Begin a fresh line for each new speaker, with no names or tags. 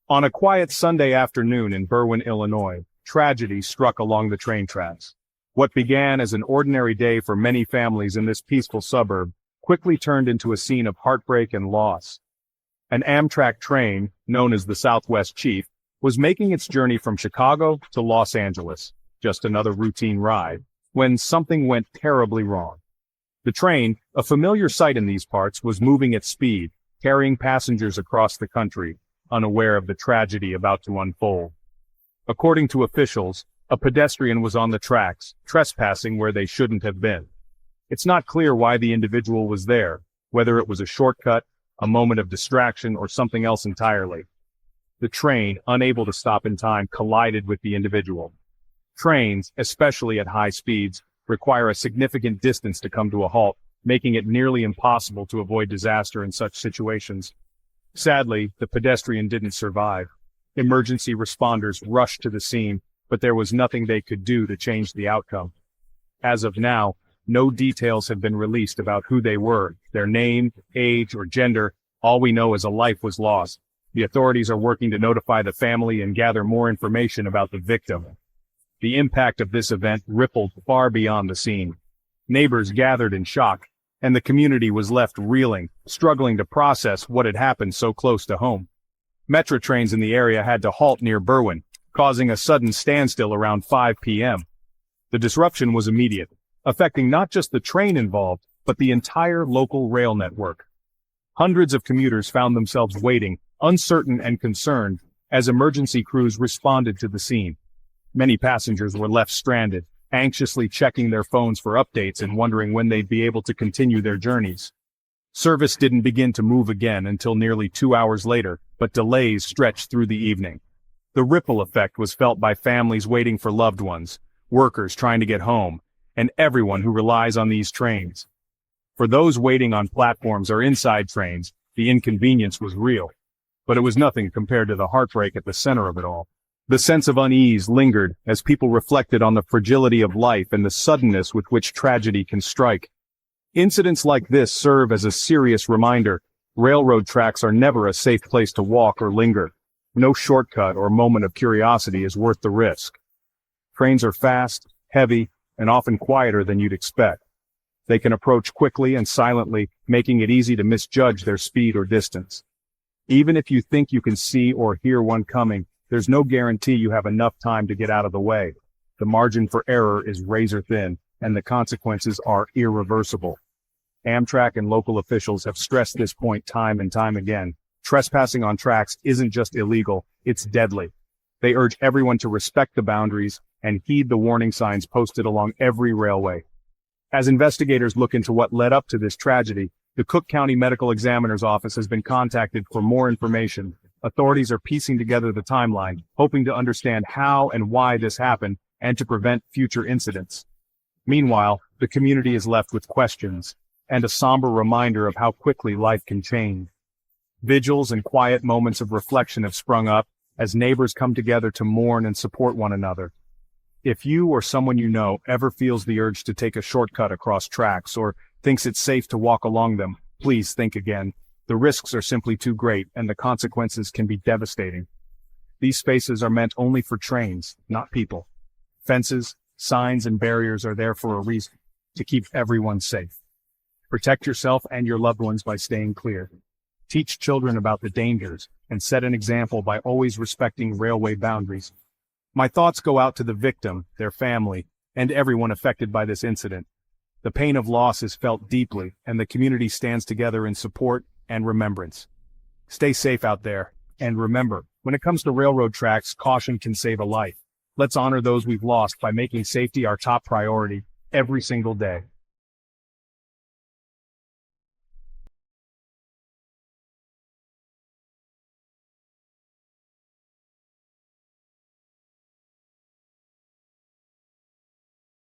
On a quiet Sunday afternoon in Berwyn, Illinois, tragedy struck along the train tracks. What began as an ordinary day for many families in this peaceful suburb quickly turned into a scene of heartbreak and loss. An Amtrak train, known as the Southwest Chief, was making its journey from Chicago to Los Angeles, just another routine ride, when something went terribly wrong. The train, a familiar sight in these parts, was moving at speed, carrying passengers across the country, unaware of the tragedy about to unfold. According to officials, a pedestrian was on the tracks, trespassing where they shouldn't have been. It's not clear why the individual was there, whether it was a shortcut, a moment of distraction, or something else entirely. The train, unable to stop in time, collided with the individual. Trains, especially at high speeds, require a significant distance to come to a halt, making it nearly impossible to avoid disaster in such situations. Sadly, the pedestrian didn't survive. Emergency responders rushed to the scene, but there was nothing they could do to change the outcome. As of now, no details have been released about who they were, their name, age, or gender. All we know is a life was lost. The authorities are working to notify the family and gather more information about the victim. The impact of this event rippled far beyond the scene. Neighbors gathered in shock, and the community was left reeling, struggling to process what had happened so close to home. Metra trains in the area had to halt near Berwyn, causing a sudden standstill around 5 p.m. The disruption was immediate, affecting not just the train involved, but the entire local rail network. Hundreds of commuters found themselves waiting, uncertain and concerned, as emergency crews responded to the scene. Many passengers were left stranded, anxiously checking their phones for updates and wondering when they'd be able to continue their journeys. Service didn't begin to move again until nearly 2 hours later, but delays stretched through the evening. The ripple effect was felt by families waiting for loved ones, workers trying to get home, and everyone who relies on these trains. For those waiting on platforms or inside trains, the inconvenience was real, but it was nothing compared to the heartbreak at the center of it all. The sense of unease lingered as people reflected on the fragility of life and the suddenness with which tragedy can strike. Incidents like this serve as a serious reminder: railroad tracks are never a safe place to walk or linger. No shortcut or moment of curiosity is worth the risk. Trains are fast, heavy, and often quieter than you'd expect. They can approach quickly and silently, making it easy to misjudge their speed or distance. Even if you think you can see or hear one coming, there's no guarantee you have enough time to get out of the way. The margin for error is razor thin, and the consequences are irreversible. Amtrak and local officials have stressed this point time and time again. Trespassing on tracks isn't just illegal, it's deadly. They urge everyone to respect the boundaries and heed the warning signs posted along every railway. As investigators look into what led up to this tragedy, the Cook County Medical Examiner's Office has been contacted for more information. Authorities are piecing together the timeline, hoping to understand how and why this happened and to prevent future incidents. Meanwhile, the community is left with questions and a somber reminder of how quickly life can change. Vigils and quiet moments of reflection have sprung up as neighbors come together to mourn and support one another. If you or someone you know ever feels the urge to take a shortcut across tracks or thinks it's safe to walk along them, please think again. The risks are simply too great, and the consequences can be devastating. These spaces are meant only for trains, not people. Fences, signs, and barriers are there for a reason: to keep everyone safe. Protect yourself and your loved ones by staying clear. Teach children about the dangers, and set an example by always respecting railway boundaries. My thoughts go out to the victim, their family, and everyone affected by this incident. The pain of loss is felt deeply, and the community stands together in support and remembrance. Stay safe out there, and remember, when it comes to railroad tracks, caution can save a life. Let's honor those we've lost by making safety our top priority every single day.